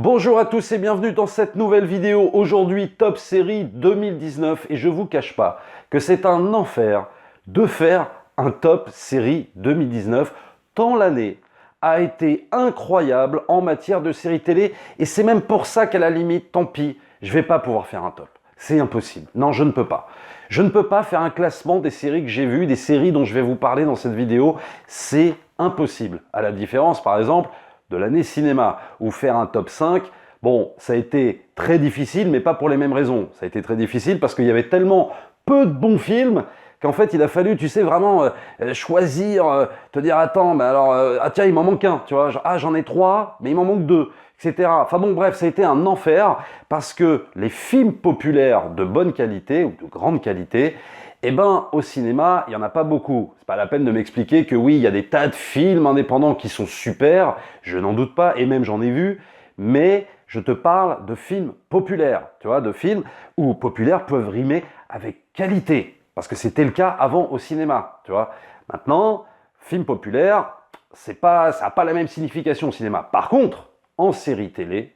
Bonjour à tous et bienvenue dans cette nouvelle vidéo. Aujourd'hui, top série 2019 et je vous cache pas que c'est un enfer de faire un top série 2019 tant l'année a été incroyable en matière de séries télé et c'est même pour ça qu'à la limite, tant pis, je vais pas pouvoir faire un top. C'est impossible. Non, je ne peux pas. Je ne peux pas faire un classement des séries que j'ai vues, des séries dont je vais vous parler dans cette vidéo. C'est impossible. À la différence, par exemple, de l'année cinéma, ou faire un top 5, bon, ça a été très difficile, mais pas pour les mêmes raisons. Ça a été très difficile parce qu'il y avait tellement peu de bons films qu'en fait, il a fallu, tu sais, vraiment choisir, te dire, attends, mais alors, ah tiens, il m'en manque un, tu vois, ah, j'en ai 3, mais il m'en manque 2, etc. Enfin bon, bref, ça a été un enfer parce que les films populaires de bonne qualité ou de grande qualité, eh ben, au cinéma, il n'y en a pas beaucoup. C'est pas la peine de m'expliquer que oui, il y a des tas de films indépendants qui sont super, je n'en doute pas, et même j'en ai vu, mais je te parle de films populaires, tu vois, de films où populaires peuvent rimer avec qualité, parce que c'était le cas avant au cinéma, tu vois. Maintenant, film populaire, ça n'a pas la même signification au cinéma. Par contre, en série télé,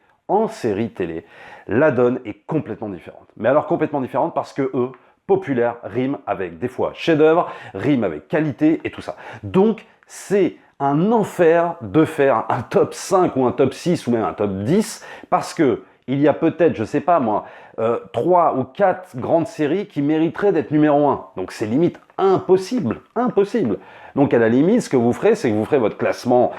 la donne est complètement différente. Mais alors complètement différente parce que eux, populaire rime avec des fois chef-d'œuvre, rime avec qualité et tout ça. Donc, c'est un enfer de faire un top 5 ou un top 6 ou même un top 10 parce que il y a peut-être, je sais pas moi, 3 ou 4 grandes séries qui mériteraient d'être numéro 1. Donc, c'est limite impossible, impossible. Donc, à la limite, ce que vous ferez, c'est que vous ferez votre classement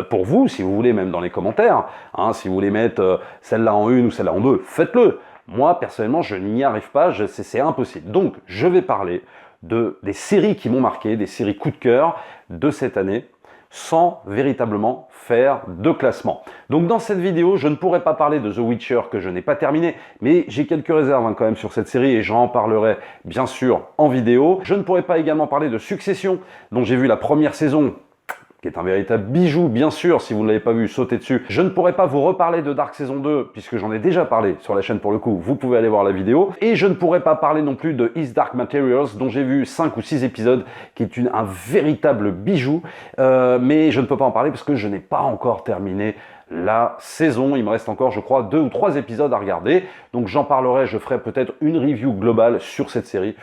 pour vous, si vous voulez, même dans les commentaires. Hein, si vous voulez mettre celle-là en 1 ou celle-là en 2, faites-le. Moi, personnellement, je n'y arrive pas, c'est impossible. Donc, je vais parler des séries qui m'ont marqué, des séries coup de cœur de cette année, sans véritablement faire de classement. Donc, dans cette vidéo, je ne pourrai pas parler de The Witcher que je n'ai pas terminé, mais j'ai quelques réserves quand même sur cette série et j'en parlerai bien sûr en vidéo. Je ne pourrai pas également parler de Succession, dont j'ai vu la première saison, qui est un véritable bijou, bien sûr, si vous ne l'avez pas vu, sautez dessus. Je ne pourrai pas vous reparler de Dark saison 2, puisque j'en ai déjà parlé sur la chaîne pour le coup, vous pouvez aller voir la vidéo. Et je ne pourrai pas parler non plus de His Dark Materials, dont j'ai vu 5 ou 6 épisodes, qui est un véritable bijou, mais je ne peux pas en parler parce que je n'ai pas encore terminé la saison. Il me reste encore, je crois, 2 ou 3 épisodes à regarder. Donc j'en parlerai, je ferai peut-être une review globale sur cette série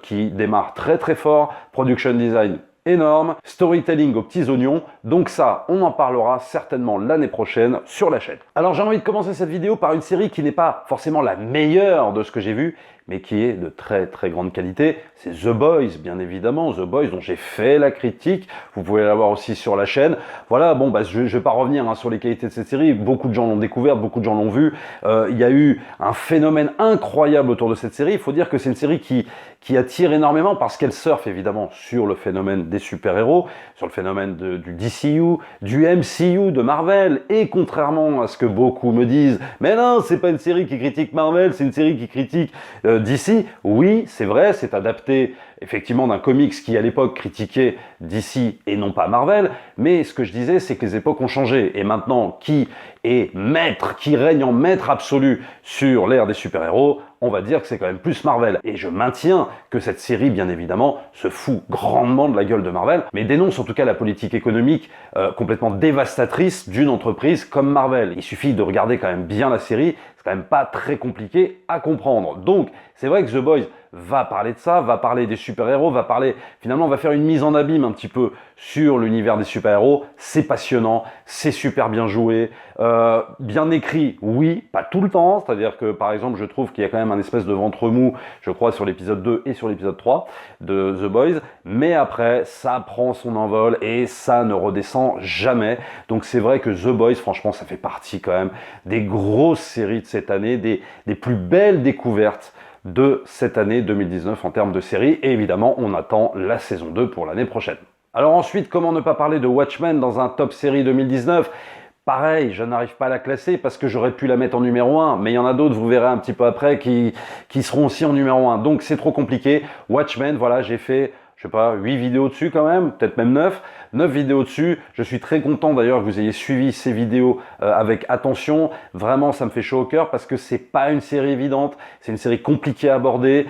qui démarre très très fort. Production design énorme, storytelling aux petits oignons, donc ça, on en parlera certainement l'année prochaine sur la chaîne. Alors j'ai envie de commencer cette vidéo par une série qui n'est pas forcément la meilleure de ce que j'ai vu, mais qui est de très très grande qualité, c'est The Boys, bien évidemment, The Boys dont j'ai fait la critique, vous pouvez la voir aussi sur la chaîne. Voilà, bon, bah, je ne vais pas revenir sur les qualités de cette série, beaucoup de gens l'ont découverte, beaucoup de gens l'ont vue, il y a eu un phénomène incroyable autour de cette série, il faut dire que c'est une série qui attire énormément parce qu'elle surfe évidemment sur le phénomène des super-héros, sur le phénomène du DCU, du MCU de Marvel, et contrairement à ce que beaucoup me disent, mais non, c'est pas une série qui critique Marvel, c'est une série qui critique DC. Oui, c'est vrai, c'est adapté effectivement d'un comics qui à l'époque critiquait DC et non pas Marvel, mais ce que je disais, c'est que les époques ont changé, et maintenant, qui est maître, qui règne en maître absolu sur l'ère des super-héros, on va dire que c'est quand même plus Marvel. Et je maintiens que cette série, bien évidemment, se fout grandement de la gueule de Marvel, mais dénonce en tout cas la politique économique complètement dévastatrice d'une entreprise comme Marvel. Il suffit de regarder quand même bien la série, c'est quand même pas très compliqué à comprendre. Donc, c'est vrai que The Boys va parler de ça, va parler des super-héros, finalement, va faire une mise en abîme un petit peu sur l'univers des super-héros. C'est passionnant, c'est super bien joué, bien écrit, oui, pas tout le temps, c'est-à-dire que, par exemple, je trouve qu'il y a quand même un espèce de ventre mou, je crois, sur l'épisode 2 et sur l'épisode 3 de The Boys, mais après, ça prend son envol et ça ne redescend jamais. Donc, c'est vrai que The Boys, franchement, ça fait partie quand même des grosses séries de cette année, des plus belles découvertes de cette année 2019 en termes de séries, et évidemment on attend la saison 2 pour l'année prochaine. Alors ensuite, comment ne pas parler de Watchmen dans un top série 2019? Pareil, je n'arrive pas à la classer parce que j'aurais pu la mettre en numéro 1, mais il y en a d'autres, vous verrez un petit peu après, qui seront aussi en numéro 1, donc c'est trop compliqué. Watchmen, voilà, j'ai fait, je sais pas, 8 vidéos dessus quand même, peut-être même 9 vidéos dessus. Je suis très content d'ailleurs que vous ayez suivi ces vidéos avec attention. Vraiment, ça me fait chaud au cœur parce que c'est pas une série évidente, c'est une série compliquée à aborder.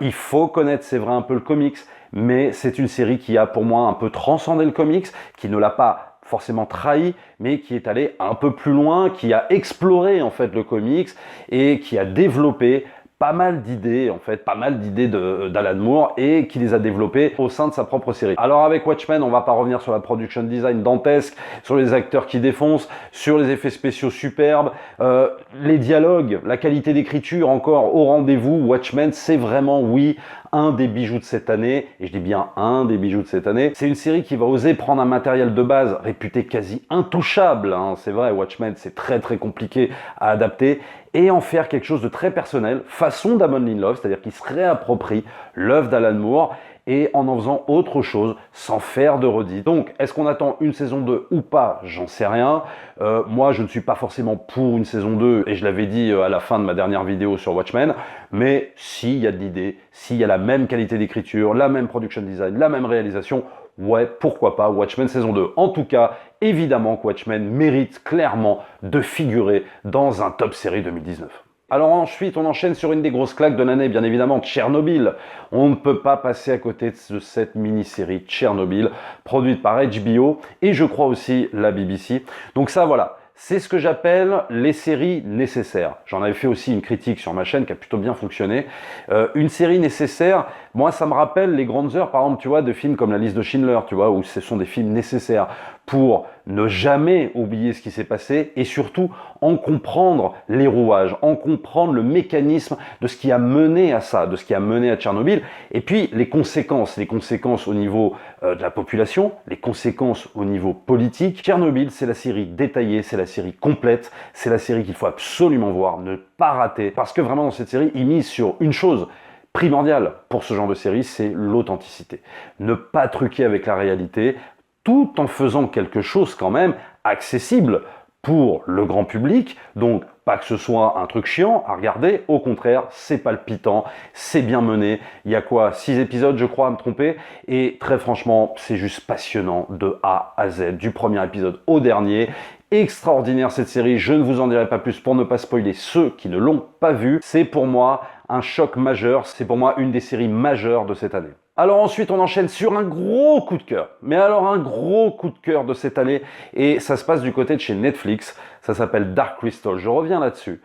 Il faut connaître, c'est vrai, un peu le comics, mais c'est une série qui a pour moi un peu transcendé le comics, qui ne l'a pas forcément trahi, mais qui est allé un peu plus loin, qui a exploré en fait le comics et qui a développé pas mal d'idées, en fait, pas mal d'idées d'Alan Moore et qui les a développées au sein de sa propre série. Alors avec Watchmen, on va pas revenir sur la production design dantesque, sur les acteurs qui défoncent, sur les effets spéciaux superbes, les dialogues, la qualité d'écriture encore au rendez-vous. Watchmen, c'est vraiment, oui, un des bijoux de cette année, et je dis bien un des bijoux de cette année. C'est une série qui va oser prendre un matériel de base réputé quasi intouchable, hein. C'est vrai, Watchmen, c'est très compliqué à adapter, et en faire quelque chose de très personnel, façon Damon Lindelof, c'est-à-dire qu'il se réapproprie l'œuvre d'Alan Moore, et en faisant autre chose, sans faire de redite. Donc, est-ce qu'on attend une saison 2 ou pas? J'en sais rien. Moi, je ne suis pas forcément pour une saison 2, et je l'avais dit à la fin de ma dernière vidéo sur Watchmen, mais s'il y a de l'idée, s'il y a la même qualité d'écriture, la même production design, la même réalisation, ouais, pourquoi pas Watchmen saison 2. En tout cas, évidemment que Watchmen mérite clairement de figurer dans un top série 2019. Alors ensuite, on enchaîne sur une des grosses claques de l'année, bien évidemment, Tchernobyl. On ne peut pas passer à côté de cette mini-série Tchernobyl, produite par HBO et je crois aussi la BBC. Donc ça, voilà. C'est ce que j'appelle les séries nécessaires. J'en avais fait aussi une critique sur ma chaîne qui a plutôt bien fonctionné. Une série nécessaire, moi ça me rappelle les grandes heures, par exemple, tu vois, de films comme La Liste de Schindler, tu vois, où ce sont des films nécessaires pour ne jamais oublier ce qui s'est passé et surtout en comprendre les rouages, en comprendre le mécanisme de ce qui a mené à ça, de ce qui a mené à Tchernobyl, et puis les conséquences au niveau de la population, les conséquences au niveau politique. Tchernobyl, c'est la série détaillée, c'est la série complète, c'est la série qu'il faut absolument voir, ne pas rater, parce que vraiment dans cette série, il mise sur une chose primordiale pour ce genre de série, c'est l'authenticité. Ne pas truquer avec la réalité, tout en faisant quelque chose quand même accessible pour le grand public, donc pas que ce soit un truc chiant à regarder, au contraire, c'est palpitant, c'est bien mené, il y a quoi, 6 épisodes je crois à me tromper, et très franchement, c'est juste passionnant de A à Z, du premier épisode au dernier. Extraordinaire cette série, je ne vous en dirai pas plus pour ne pas spoiler ceux qui ne l'ont pas vu. C'est pour moi un choc majeur, c'est pour moi une des séries majeures de cette année. Alors ensuite, on enchaîne sur un gros coup de cœur. Mais alors un gros coup de cœur de cette année. Et ça se passe du côté de chez Netflix. Ça s'appelle Dark Crystal. Je reviens là-dessus.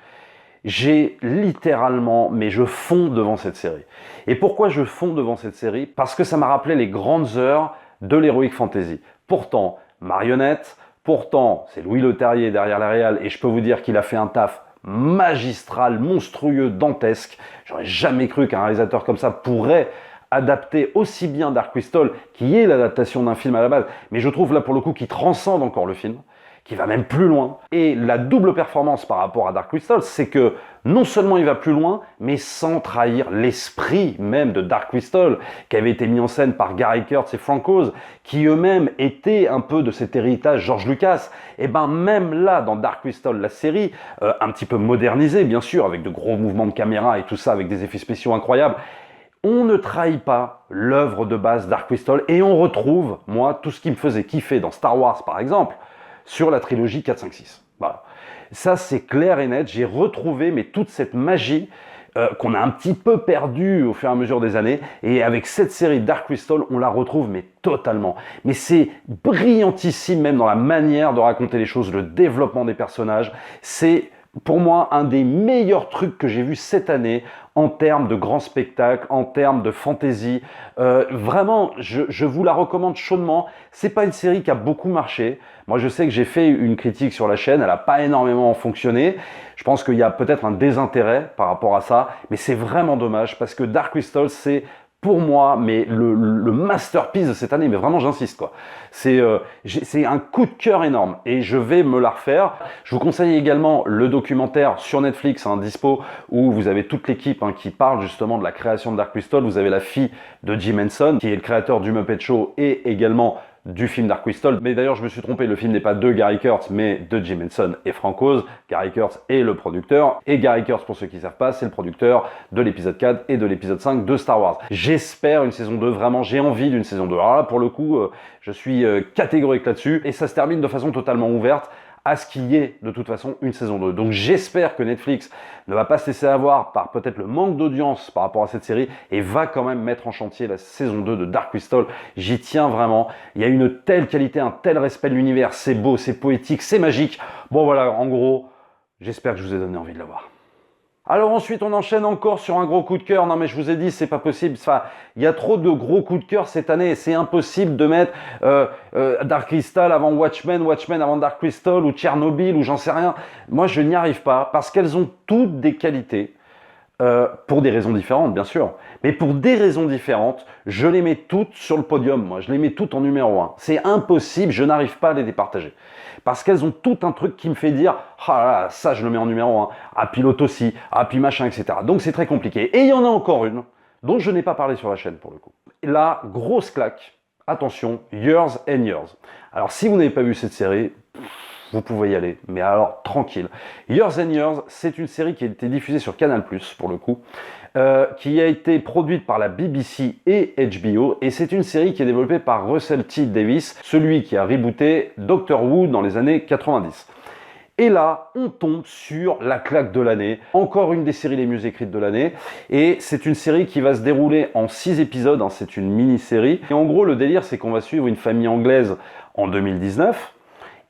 J'ai littéralement, mais je fonds devant cette série. Et pourquoi je fonds devant cette série? Parce que ça m'a rappelé les grandes heures de l'Heroic Fantasy. Pourtant, marionnette. Pourtant, c'est Louis Leterrier derrière la réal. Et je peux vous dire qu'il a fait un taf magistral, monstrueux, dantesque. J'aurais jamais cru qu'un réalisateur comme ça pourrait adapter aussi bien Dark Crystal, qui est l'adaptation d'un film à la base, mais je trouve là pour le coup qu'il transcende encore le film, qui va même plus loin. Et la double performance par rapport à Dark Crystal, c'est que non seulement il va plus loin, mais sans trahir l'esprit même de Dark Crystal, qui avait été mis en scène par Gary Kurtz et Frank Oz, qui eux-mêmes étaient un peu de cet héritage George Lucas. Et ben même là, dans Dark Crystal, la série, un petit peu modernisée bien sûr, avec de gros mouvements de caméra et tout ça, avec des effets spéciaux incroyables, on ne trahit pas l'œuvre de base Dark Crystal et on retrouve, moi, tout ce qui me faisait kiffer dans Star Wars par exemple, sur la trilogie 4, 5, 6. Voilà. Ça c'est clair et net, j'ai retrouvé mais toute cette magie qu'on a un petit peu perdue au fur et à mesure des années, et avec cette série Dark Crystal, on la retrouve mais totalement. Mais c'est brillantissime même dans la manière de raconter les choses, le développement des personnages, c'est pour moi un des meilleurs trucs que j'ai vu cette année en termes de grands spectacles, en termes de fantasy. Vraiment, je vous la recommande chaudement. C'est pas une série qui a beaucoup marché. Moi, je sais que j'ai fait une critique sur la chaîne, elle n'a pas énormément fonctionné. Je pense qu'il y a peut-être un désintérêt par rapport à ça, mais c'est vraiment dommage parce que Dark Crystal, c'est pour moi, mais le masterpiece de cette année, mais vraiment j'insiste quoi. C'est un coup de cœur énorme et je vais me la refaire. Je vous conseille également le documentaire sur Netflix, dispo, où vous avez toute l'équipe qui parle justement de la création de Dark Crystal. Vous avez la fille de Jim Henson, qui est le créateur du Muppet Show et également du film Dark Crystal. Mais d'ailleurs, je me suis trompé, le film n'est pas de Gary Kurtz, mais de Jim Henson et Frank Oz. Gary Kurtz est le producteur, et Gary Kurtz, pour ceux qui ne savent pas, c'est le producteur de l'épisode 4 et de l'épisode 5 de Star Wars. J'espère une saison 2, vraiment, j'ai envie d'une saison 2. Alors là, pour le coup, je suis catégorique là-dessus, et ça se termine de façon totalement ouverte, à ce qu'il y ait de toute façon une saison 2. Donc j'espère que Netflix ne va pas se laisser avoir par peut-être le manque d'audience par rapport à cette série et va quand même mettre en chantier la saison 2 de Dark Crystal. J'y tiens vraiment. Il y a une telle qualité, un tel respect de l'univers, c'est beau, c'est poétique, c'est magique. Bon voilà, en gros, j'espère que je vous ai donné envie de le voir. Alors ensuite, on enchaîne encore sur un gros coup de cœur. Non mais je vous ai dit, c'est pas possible. Enfin, il y a trop de gros coups de cœur cette année. C'est impossible de mettre Dark Crystal avant Watchmen, Watchmen avant Dark Crystal ou Tchernobyl ou j'en sais rien. Moi, je n'y arrive pas parce qu'elles ont toutes des qualités. Pour des raisons différentes, bien sûr. Mais pour des raisons différentes, je les mets toutes sur le podium, moi. Je les mets toutes en numéro 1. C'est impossible, je n'arrive pas à les départager. Parce qu'elles ont tout un truc qui me fait dire « Ah là, ça, je le mets en numéro 1. Ah, pilote aussi. Ah, puis machin, etc. » Donc, c'est très compliqué. Et il y en a encore une dont je n'ai pas parlé sur la chaîne, pour le coup. La grosse claque, attention, Years and Years. Alors, si vous n'avez pas vu cette série, vous pouvez y aller, mais alors tranquille. Years and Years, c'est une série qui a été diffusée sur Canal+, pour le coup, qui a été produite par la BBC et HBO, et c'est une série qui est développée par Russell T Davies, celui qui a rebooté Doctor Who dans les années 90. Et là, on tombe sur la claque de l'année, encore une des séries les mieux écrites de l'année, et c'est une série qui va se dérouler en 6 épisodes, hein, c'est une mini-série, et en gros, le délire, c'est qu'on va suivre une famille anglaise en 2019,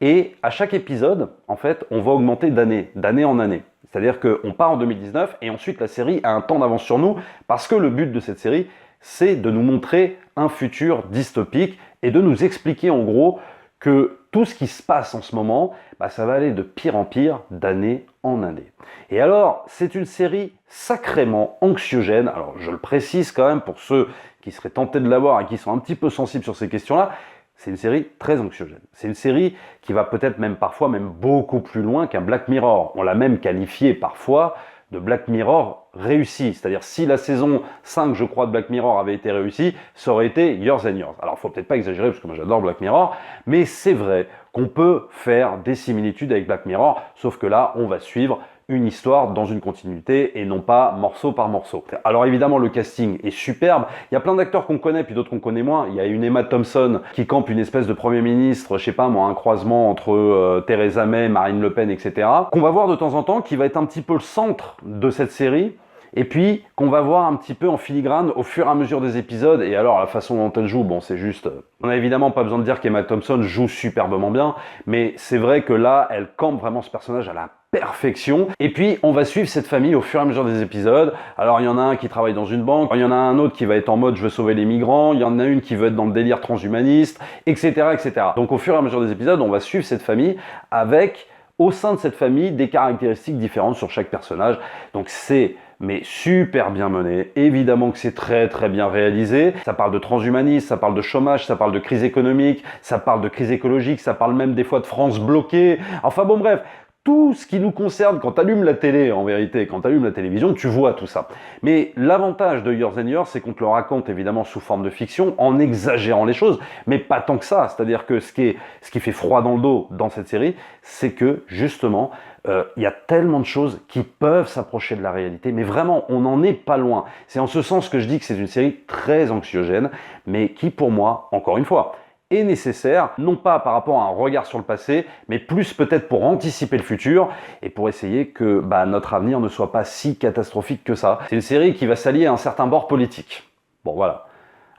et à chaque épisode, en fait, on va augmenter d'année en année. C'est-à-dire qu'on part en 2019 et ensuite la série a un temps d'avance sur nous parce que le but de cette série, c'est de nous montrer un futur dystopique et de nous expliquer en gros que tout ce qui se passe en ce moment, bah, ça va aller de pire en pire, d'année en année. Et alors, c'est une série sacrément anxiogène. Alors, je le précise quand même pour ceux qui seraient tentés de la voir et qui sont un petit peu sensibles sur ces questions-là. C'est une série très anxiogène. C'est une série qui va peut-être même parfois même beaucoup plus loin qu'un Black Mirror. On l'a même qualifié parfois de Black Mirror réussi. C'est-à-dire si la saison 5, je crois, de Black Mirror avait été réussie, ça aurait été Years and Years. Alors, il faut peut-être pas exagérer parce que moi j'adore Black Mirror, mais c'est vrai qu'on peut faire des similitudes avec Black Mirror, sauf que là, on va suivre une histoire dans une continuité et non pas morceau par morceau. Alors évidemment, le casting est superbe. Il y a plein d'acteurs qu'on connaît puis d'autres qu'on connaît moins. Il y a une Emma Thompson qui campe une espèce de Premier ministre, je sais pas moi, un croisement entre Theresa May, Marine Le Pen, etc. Qu'on va voir de temps en temps, qui va être un petit peu le centre de cette série. Et puis, qu'on va voir un petit peu en filigrane au fur et à mesure des épisodes. Et alors, la façon dont elle joue, bon, c'est juste... On n'a évidemment pas besoin de dire qu'Emma Thompson joue superbement bien, mais c'est vrai que là, elle campe vraiment ce personnage à la perfection. Et puis, on va suivre cette famille au fur et à mesure des épisodes. Alors, il y en a un qui travaille dans une banque, il y en a un autre qui va être en mode « je veux sauver les migrants », il y en a une qui veut être dans le délire transhumaniste, etc., etc. Donc, au fur et à mesure des épisodes, on va suivre cette famille avec, au sein de cette famille, des caractéristiques différentes sur chaque personnage. Donc, c'est... mais super bien mené, évidemment que c'est très très bien réalisé, ça parle de transhumanisme, ça parle de chômage, ça parle de crise économique, ça parle de crise écologique, ça parle même des fois de France bloquée, enfin bon bref, tout ce qui nous concerne quand tu allumes la télé, en vérité, quand tu allumes la télévision, tu vois tout ça. Mais l'avantage de Years and Years, c'est qu'on te le raconte évidemment sous forme de fiction, en exagérant les choses, mais pas tant que ça. C'est-à-dire que ce qui fait froid dans le dos dans cette série, c'est que justement, il y a tellement de choses qui peuvent s'approcher de la réalité, mais vraiment, on n'en est pas loin. C'est en ce sens que je dis que c'est une série très anxiogène, mais qui pour moi, encore une fois, est nécessaire, non pas par rapport à un regard sur le passé, mais plus peut-être pour anticiper le futur et pour essayer que notre avenir ne soit pas si catastrophique que ça. C'est une série qui va s'allier à un certain bord politique. Bon, voilà.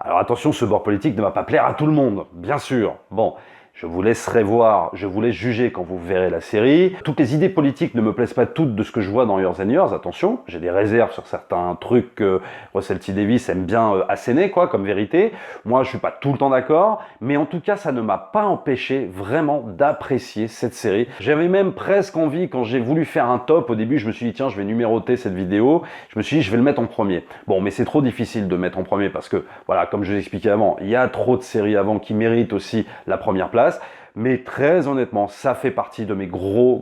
Alors attention, ce bord politique ne va pas plaire à tout le monde, bien sûr. Bon, je vous laisserai voir, je vous laisse juger quand vous verrez la série. Toutes les idées politiques ne me plaisent pas toutes de ce que je vois dans Years and Years, attention. J'ai des réserves sur certains trucs que Russell T Davies aime bien asséner, quoi, comme vérité. Moi, je suis pas tout le temps d'accord, mais en tout cas, ça ne m'a pas empêché vraiment d'apprécier cette série. J'avais même presque envie, quand j'ai voulu faire un top, au début, je me suis dit, tiens, je vais numéroter cette vidéo. Je me suis dit, je vais le mettre en premier. Bon, mais c'est trop difficile de mettre en premier parce que, voilà, comme je vous expliquais avant, il y a trop de séries avant qui méritent aussi la première place. Mais très honnêtement, ça fait partie de mes gros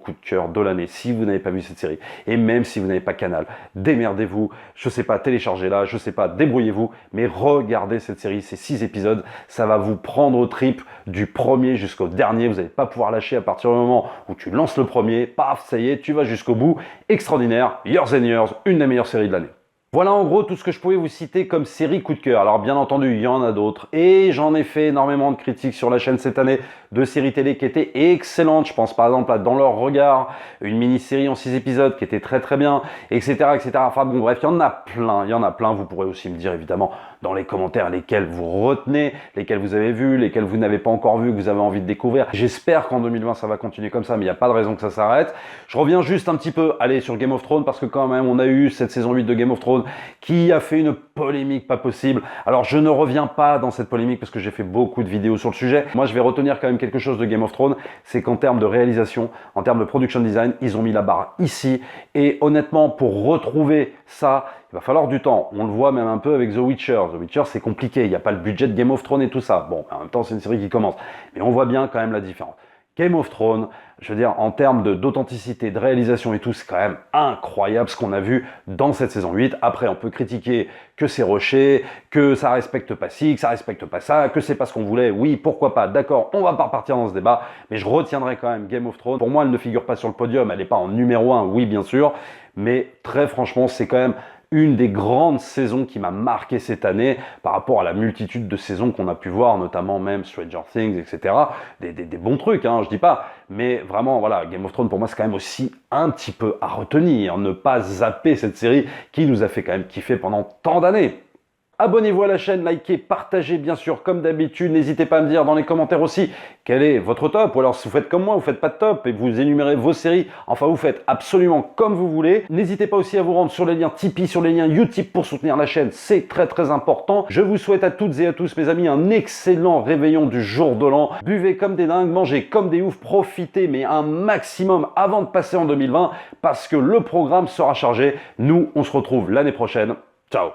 coups de cœur de l'année. Si vous n'avez pas vu cette série, et même si vous n'avez pas Canal, démerdez-vous, je sais pas, téléchargez-la, je sais pas, débrouillez-vous, mais regardez cette série, c'est 6 épisodes, ça va vous prendre aux tripes du premier jusqu'au dernier, vous n'allez pas pouvoir lâcher à partir du moment où tu lances le premier, paf, ça y est, tu vas jusqu'au bout, extraordinaire, Years and Years, une des meilleures séries de l'année. Voilà en gros tout ce que je pouvais vous citer comme série coup de cœur. Alors bien entendu, il y en a d'autres et j'en ai fait énormément de critiques sur la chaîne cette année. de séries télé qui étaient excellentes. Je pense par exemple à Dans leur regard, une mini-série en 6 épisodes qui était très très bien, etc., etc. Enfin bon, bref, il y en a plein, il y en a plein. Vous pourrez aussi me dire évidemment dans les commentaires lesquels vous retenez, lesquels vous avez vus, lesquels vous n'avez pas encore vus, que vous avez envie de découvrir. J'espère qu'en 2020 ça va continuer comme ça, mais il n'y a pas de raison que ça s'arrête. Je reviens juste un petit peu, allez, sur Game of Thrones, parce que quand même on a eu cette saison 8 de Game of Thrones qui a fait une polémique pas possible. Alors je ne reviens pas dans cette polémique parce que j'ai fait beaucoup de vidéos sur le sujet. Moi je vais retenir quand même quelque chose de Game of Thrones, c'est qu'en termes de réalisation, en termes de production design, ils ont mis la barre ici. Et honnêtement, pour retrouver ça, il va falloir du temps. On le voit même un peu avec The Witcher. The Witcher, c'est compliqué. Il n'y a pas le budget de Game of Thrones et tout ça. Bon, en même temps, c'est une série qui commence. Mais on voit bien quand même la différence. Game of Thrones, je veux dire, en termes d'authenticité, de réalisation et tout, c'est quand même incroyable ce qu'on a vu dans cette saison 8. Après, on peut critiquer que c'est rushé, que ça respecte pas ci, que ça respecte pas ça, que c'est pas ce qu'on voulait. Oui, pourquoi pas, d'accord, on va pas repartir dans ce débat, mais je retiendrai quand même Game of Thrones. Pour moi, elle ne figure pas sur le podium, elle n'est pas en numéro 1, oui, bien sûr, mais très franchement, c'est quand même une des grandes saisons qui m'a marqué cette année par rapport à la multitude de saisons qu'on a pu voir, notamment même Stranger Things, etc. Des bons trucs, hein, je dis pas. Mais vraiment, voilà, Game of Thrones, pour moi, c'est quand même aussi un petit peu à retenir. Ne pas zapper cette série qui nous a fait quand même kiffer pendant tant d'années. Abonnez-vous à la chaîne, likez, partagez bien sûr comme d'habitude. N'hésitez pas à me dire dans les commentaires aussi quel est votre top. Ou alors si vous faites comme moi, vous faites pas de top et vous énumérez vos séries. Enfin, vous faites absolument comme vous voulez. N'hésitez pas aussi à vous rendre sur les liens Tipeee, sur les liens Utip pour soutenir la chaîne. C'est très très important. Je vous souhaite à toutes et à tous, mes amis, un excellent réveillon du jour de l'an. Buvez comme des dingues, mangez comme des oufs, profitez mais un maximum avant de passer en 2020 parce que le programme sera chargé. Nous, on se retrouve l'année prochaine. Ciao!